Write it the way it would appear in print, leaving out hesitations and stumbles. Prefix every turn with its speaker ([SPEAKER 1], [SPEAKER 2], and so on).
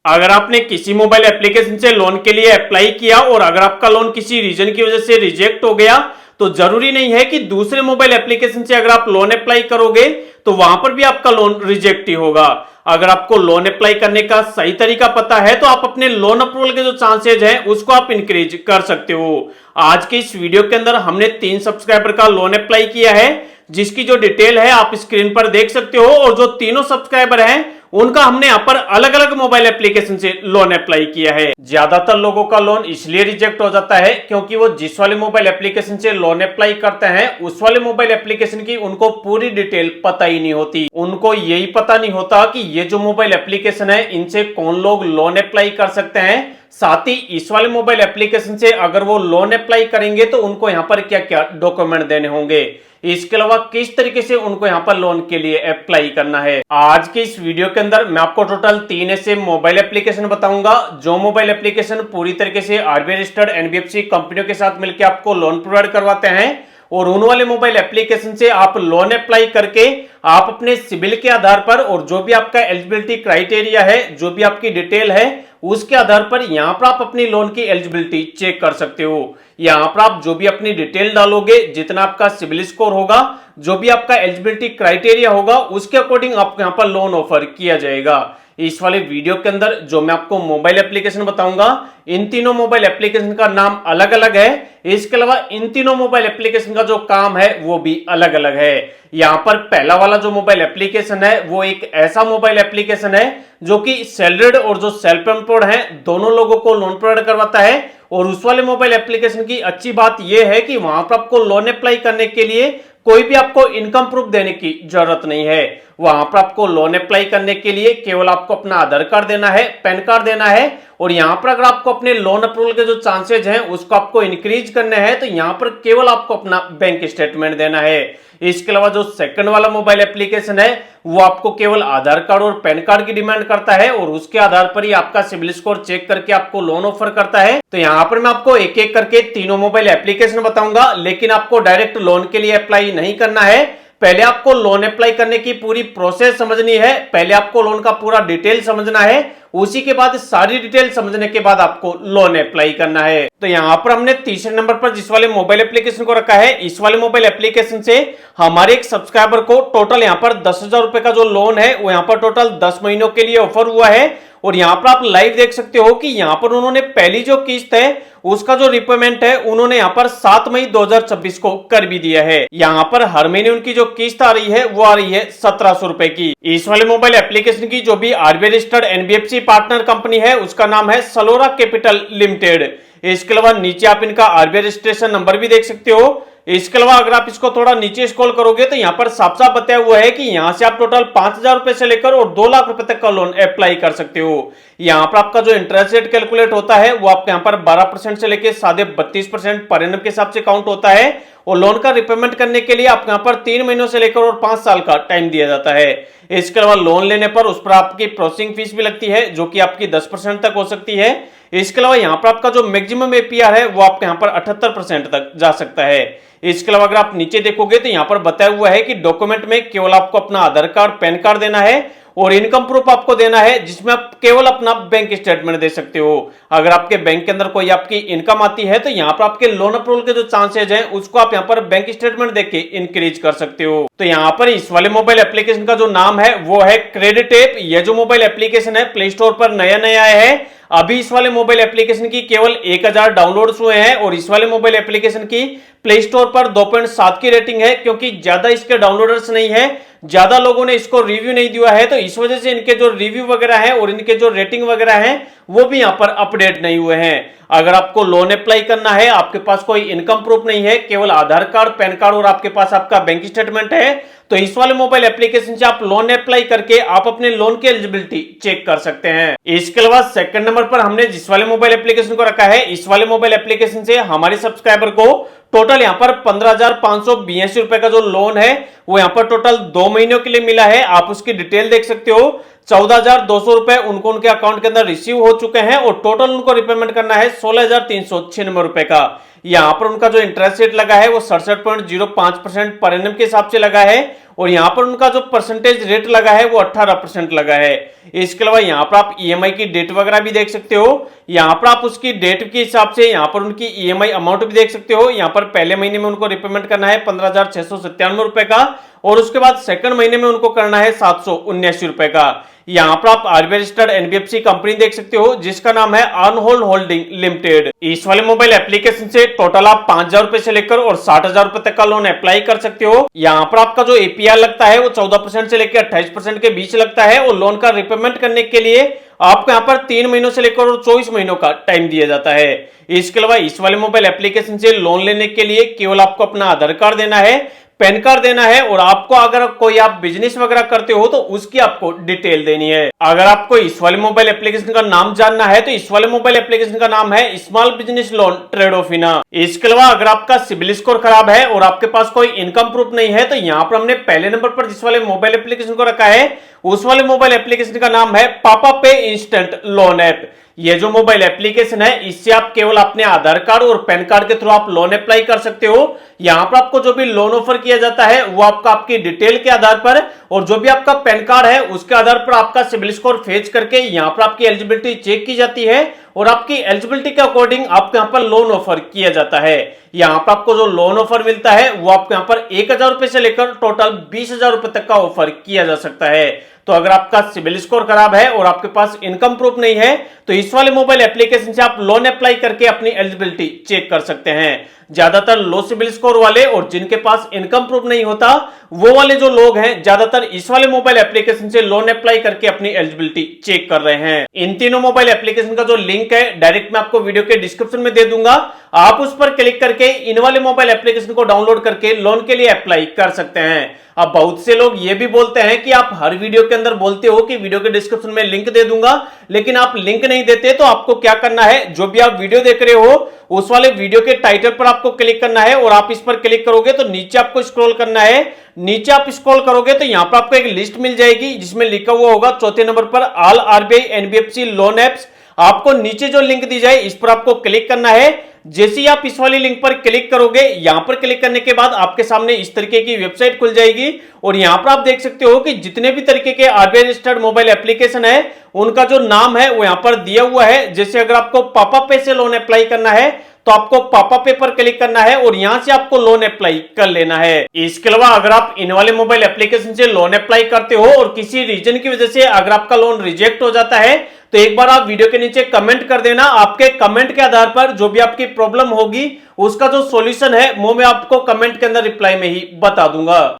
[SPEAKER 1] अगर आपने किसी मोबाइल एप्लीकेशन से लोन के लिए अप्लाई किया और अगर आपका लोन किसी रीजन की वजह से रिजेक्ट हो गया तो जरूरी नहीं है कि दूसरे मोबाइल एप्लीकेशन से अगर आप लोन अप्लाई करोगे तो वहां पर भी आपका लोन रिजेक्ट ही होगा। अगर आपको लोन अप्लाई करने का सही तरीका पता है तो आप अपने लोन अप्रूवल के जो चांसेज हैं उसको आप इंक्रीज कर सकते हो। आज के इस वीडियो के अंदर हमने 3 सब्सक्राइबर का लोन अप्लाई किया है जिसकी जो डिटेल है आप स्क्रीन पर देख सकते हो, और जो तीनों सब्सक्राइबर हैं उनका हमने यहाँ पर अलग अलग मोबाइल एप्लीकेशन से लोन अप्लाई किया है। ज्यादातर लोगों का लोन इसलिए रिजेक्ट हो जाता है क्योंकि वो जिस वाले मोबाइल एप्लीकेशन से लोन अप्लाई करते हैं उस वाले मोबाइल एप्लीकेशन की उनको पूरी डिटेल पता ही नहीं होती। उनको यही पता नहीं होता कि ये जो मोबाइल एप्लीकेशन है इनसे कौन लोग लोन अप्लाई कर सकते हैं, साथ ही इस वाले मोबाइल एप्लीकेशन से अगर वो लोन अप्लाई करेंगे तो उनको यहाँ पर क्या क्या डॉक्यूमेंट देने होंगे, इसके अलावा किस तरीके से उनको यहाँ पर लोन के लिए अप्लाई करना है। आज के इस वीडियो के अंदर मैं आपको टोटल 3 ऐसे मोबाइल एप्लीकेशन बताऊंगा जो मोबाइल एप्लीकेशन पूरी तरीके से आरबीआई रजिस्टर्ड एनबीएफसी कंपनियों के साथ मिलकर आपको लोन प्रोवाइड करवाते हैं, और उन वाले मोबाइल एप्लीकेशन से आप लोन अप्लाई करके आप अपने सिबिल के आधार पर और जो भी आपका एलिजिबिलिटी क्राइटेरिया है, जो भी आपकी डिटेल है उसके आधार पर यहां पर आप अपनी लोन की एलिजिबिलिटी चेक कर सकते हो। यहां पर आप जो भी अपनी डिटेल डालोगे, जितना आपका सिबिल स्कोर होगा, जो भी आपका एलिजिबिलिटी क्राइटेरिया होगा उसके अकॉर्डिंग आपको यहां पर लोन ऑफर किया जाएगा। इस वाले वीडियो के अंदर जो मैं आपको मोबाइल एप्लीकेशन बताऊंगा इन तीनों मोबाइल एप्लीकेशन का नाम अलग अलग है, इसके अलावा इन तीनों मोबाइल एप्लीकेशन का जो काम है वो भी अलग अलग है। यहां पर पहला वाला जो मोबाइल एप्लीकेशन है वो एक ऐसा मोबाइल एप्लीकेशन है जो कि सैलरीड और जो सेल्फ एम्प्लॉयड है दोनों लोगों को लोन प्रोवाइड करवाता है। और उस वाले मोबाइल एप्लीकेशन की अच्छी बात यह है कि वहां पर आपको लोन अप्लाई करने के लिए कोई भी आपको इनकम प्रूफ देने की जरूरत नहीं है। वहां पर आपको लोन अप्लाई करने के लिए केवल आपको अपना आधार कार्ड देना है, पैन कार्ड देना है, और यहां पर अगर आपको अपने लोन अप्रूवल के जो चांसेज हैं उसको आपको इंक्रीज करने हैं तो यहां पर केवल आपको अपना बैंक स्टेटमेंट देना है। इसके अलावा जो सेकंड वाला मोबाइल एप्लीकेशन है वो आपको केवल आधार कार्ड और पैन कार्ड की डिमांड करता है और उसके आधार पर ही आपका सिबिल स्कोर चेक करके आपको लोन ऑफर करता है। तो यहां पर मैं आपको एक एक करके तीनों मोबाइल एप्लीकेशन बताऊंगा, लेकिन आपको डायरेक्ट लोन के लिए अप्लाई नहीं करना है। पहले आपको लोन अप्लाई करने की पूरी प्रोसेस समझनी है, पहले आपको लोन का पूरा डिटेल समझना है, उसी के बाद सारी डिटेल समझने के बाद आपको लोन अप्लाई करना है। तो यहां पर हमने तीसरे नंबर पर जिस वाले मोबाइल एप्लीकेशन को रखा है, इस वाले मोबाइल एप्लीकेशन से हमारे एक सब्सक्राइबर को टोटल यहां पर 10,000 रुपए का जो लोन है वो यहां पर टोटल 10 महीनों के लिए ऑफर हुआ है। और यहां पर आप लाइव देख सकते हो कि यहां पर उन्होंने पहली जो किस्त है उसका जो रिपेमेंट है उन्होंने यहां पर 7 मई 2026 को कर भी दिया है। यहां पर हर महीने उनकी जो किस्त आ रही है वो आ रही है 1700 रुपए की। इस वाले मोबाइल एप्लीकेशन की जो भी RBI registered NBFC partner company है उसका नाम है सलोरा कैपिटल लिमिटेड। इसके अलावा नीचे आप इनका आरबीआई रजिस्ट्रेशन नंबर भी देख सकते हो। इसके अलावा अगर आप इसको थोड़ा नीचे स्क्रॉल करोगे तो यहाँ पर साफ साफ बताया हुआ है कि यहाँ से आप टोटल 5,000 रुपए से लेकर और 2 लाख रुपए तक का लोन अप्लाई कर सकते हो। यहाँ पर आपका जो इंटरेस्ट रेट कैलकुलेट होता है वो आपके यहाँ पर 12% से लेकर 32.5% पर एनम के हिसाब से काउंट होता है, और लोन का रिपेमेंट करने के लिए आपको यहाँ पर 3 महीनों से लेकर और 5 साल का टाइम दिया जाता है। इसके अलावा लोन लेने पर उस पर आपकी प्रोसेसिंग फीस भी लगती है जो कि आपकी 10% तक हो सकती है। इसके अलावा यहाँ पर आपका जो मैक्सिमम एपीआर है वो आपके यहाँ पर 78% तक जा सकता है। इसके अलावा अगर आप नीचे देखोगे तो यहाँ पर बताया हुआ है कि डॉक्यूमेंट में केवल आपको अपना आधार कार्ड, पैन कार्ड देना है और इनकम प्रूफ आपको देना है जिसमें आप केवल अपना बैंक स्टेटमेंट दे सकते हो। अगर आपके बैंक के अंदर कोई आपकी इनकम आती है तो यहाँ पर आपके लोन अप्रूवल के जो चांसेज हैं उसको आप यहाँ पर बैंक स्टेटमेंट देके इंक्रीज कर सकते हो। तो यहाँ पर इस वाले मोबाइल एप्लीकेशन का जो नाम है वो है क्रेडिट ऐप। यह जो मोबाइल एप्लीकेशन है प्ले स्टोर पर नया नया आया है। अभी इस वाले मोबाइल एप्लीकेशन की केवल 1000 डाउनलोड्स हुए हैं और इस वाले मोबाइल एप्लीकेशन की प्ले स्टोर पर 2.7 की रेटिंग है, क्योंकि ज्यादा इसके डाउनलोडर्स नहीं है, ज्यादा लोगों ने इसको रिव्यू नहीं दिया है, तो इस वजह से इनके जो रिव्यू वगैरह है और इनके जो रेटिंग वगैरह है वो भी यहाँ पर अपडेट नहीं हुए हैं। अगर आपको लोन अप्लाई करना है, आपके पास कोई इनकम प्रूफ नहीं है, केवल आधार कार्ड, पैन कार्ड और आपके पास आपका बैंक स्टेटमेंट है, तो इस वाले मोबाइल एप्लीकेशन से आप लोन अप्लाई करके आप अपने लोन की एलिजिबिलिटी चेक कर सकते हैं। इसके अलावा सेकंड नंबर पर हमने जिस वाले मोबाइल एप्लीकेशन को रखा है, इस वाले मोबाइल एप्लीकेशन से हमारे सब्सक्राइबर को टोटल यहाँ पर 15,582 रुपए का जो लोन है वो यहाँ पर टोटल 2 महीनों के लिए मिला है। आप उसकी डिटेल देख सकते हो। 14,200 रुपए उनको उनके अकाउंट के अंदर रिसीव हो चुके हैं और टोटल उनको रिपेमेंट करना है 16,396 रुपए का। यहाँ पर उनका जो इंटरेस्ट रेट लगा है वो 67.05% पर एनम के हिसाब से लगा है और यहाँ पर उनका जो परसेंटेज रेट लगा है वो 18% लगा है। इसके अलावा यहाँ पर आप ईएमआई की डेट वगैरह भी देख सकते हो। यहाँ पर आप उसकी डेट के हिसाब से यहाँ पर उनकी ईएमआई अमाउंट भी देख सकते हो। यहाँ पर पहले महीने में उनको रिपेमेंट करना है 15,697 रुपए का और उसके बाद सेकंड महीने में उनको करना है 779 रुपए का। यहाँ पर आप आरबीआई रजिस्टर्ड एनबीएफसी कंपनी देख सकते हो जिसका नाम है अनहोल्ड होल्डिंग लिमिटेड। इस वाले मोबाइल एप्लीकेशन से टोटल आप 5,000 रुपए से लेकर और 60,000 रुपए तक का लोन अप्लाई कर सकते हो। यहाँ पर आपका जो एपीआर लगता है वो 14% से लेकर 28% के बीच लगता है और लोन का रिपेमेंट करने के लिए आपको यहाँ पर 3 महीनों से लेकर और 24 महीनों का टाइम दिया जाता है। इसके अलावा इस वाले मोबाइल एप्लीकेशन से लोन लेने के लिए केवल आपको अपना आधार कार्ड देना है, पैन कार्ड देना है और आपको अगर कोई आप बिजनेस वगैरह करते हो तो उसकी आपको डिटेल देनी है। अगर आपको इस वाले मोबाइल एप्लीकेशन का नाम जानना है तो इस वाले मोबाइल एप्लीकेशन का नाम है स्मॉल बिजनेस लोन ट्रेडोफिना। इसके अलावा अगर आपका सिबिल स्कोर खराब है और आपके पास कोई इनकम प्रूफ नहीं है तो यहाँ पर हमने पहले नंबर पर जिस वाले मोबाइल एप्लीकेशन को रखा है उस वाले मोबाइल एप्लीकेशन का नाम है पापा पे इंस्टेंट लोन ऐप। ये जो मोबाइल एप्लीकेशन है इससे आप केवल अपने आधार कार्ड और पैन कार्ड के थ्रू आप लोन अप्लाई कर सकते हो। यहाँ पर आपको जो भी लोन ऑफर किया जाता है वो आपका आपकी डिटेल के आधार पर और जो भी आपका पैन कार्ड है उसके आधार पर आपका सिबिल स्कोर फेच करके यहाँ पर आपकी एलिजिबिलिटी चेक की जाती है और आपकी एलिजिबिलिटी के अकॉर्डिंग आपको यहाँ पर लोन ऑफर किया जाता है। यहाँ पर आपको जो लोन ऑफर मिलता है वो आपको यहाँ पर 1,000 रुपए से लेकर टोटल 20,000 रुपए तक का ऑफर किया जा सकता है। तो अगर आपका सिबिल स्कोर खराब है और आपके पास इनकम प्रूफ नहीं है तो इस वाले मोबाइल एप्लीकेशन से आप लोन अप्लाई करके अपनी एलिजिबिलिटी चेक कर सकते हैं। ज्यादातर लो सिबिल स्कोर वाले और जिनके पास इनकम प्रूफ नहीं होता वो वाले जो लोग हैं ज्यादातर इस वाले मोबाइल एप्लीकेशन से लोन अप्लाई करके अपनी एलिजिबिलिटी चेक कर रहे हैं। इन तीनों मोबाइल एप्लीकेशन का जो लिंक है डायरेक्ट मैं आपको वीडियो के डिस्क्रिप्शन में दे दूंगा, आप उस पर क्लिक करके इन वाले मोबाइल एप्लीकेशन को डाउनलोड करके लोन के लिए अप्लाई कर सकते हैं। अब बहुत से लोग ये भी बोलते हैं कि आप हर वीडियो के अंदर बोलते हो कि वीडियो के डिस्क्रिप्शन में लिंक दे दूंगा, लेकिन आप लिंक नहीं देते। तो आपको क्या करना है, जो भी आप वीडियो देख रहे हो उस वाले वीडियो के टाइटल पर आपको क्लिक करना है और आप इस पर क्लिक करोगे तो नीचे आपको स्क्रॉल करना है। नीचे आप स्क्रॉल करोगे तो यहां पर आपको एक लिस्ट मिल जाएगी जिसमें लिखा हुआ होगा चौथे नंबर पर all RBI NBFC loan apps. आपको नीचे जो लिंक दी जाए इस पर आपको क्लिक करना है। जैसे ही आप इस वाली लिंक पर क्लिक करोगे, यहां पर क्लिक करने के बाद आपके सामने इस तरीके की वेबसाइट खुल जाएगी और यहां पर आप देख सकते हो कि जितने भी तरीके के आरबीआई रजिस्टर्ड मोबाइल एप्लीकेशन है उनका जो नाम है वो यहां पर दिया हुआ है। जैसे अगर आपको पापा पे से लोन अप्लाई करना है तो आपको पापा पे पर क्लिक करना है और यहां से आपको लोन अप्लाई कर लेना है। इसके अलावा अगर आप इन वाले मोबाइल एप्लीकेशन से लोन अप्लाई करते हो और किसी रीजन की वजह से अगर आपका लोन रिजेक्ट हो जाता है तो एक बार आप वीडियो के नीचे कमेंट कर देना। आपके कमेंट के आधार पर जो भी आपकी प्रॉब्लम होगी उसका जो सॉल्यूशन है वो मैं आपको कमेंट के अंदर रिप्लाई में ही बता दूंगा।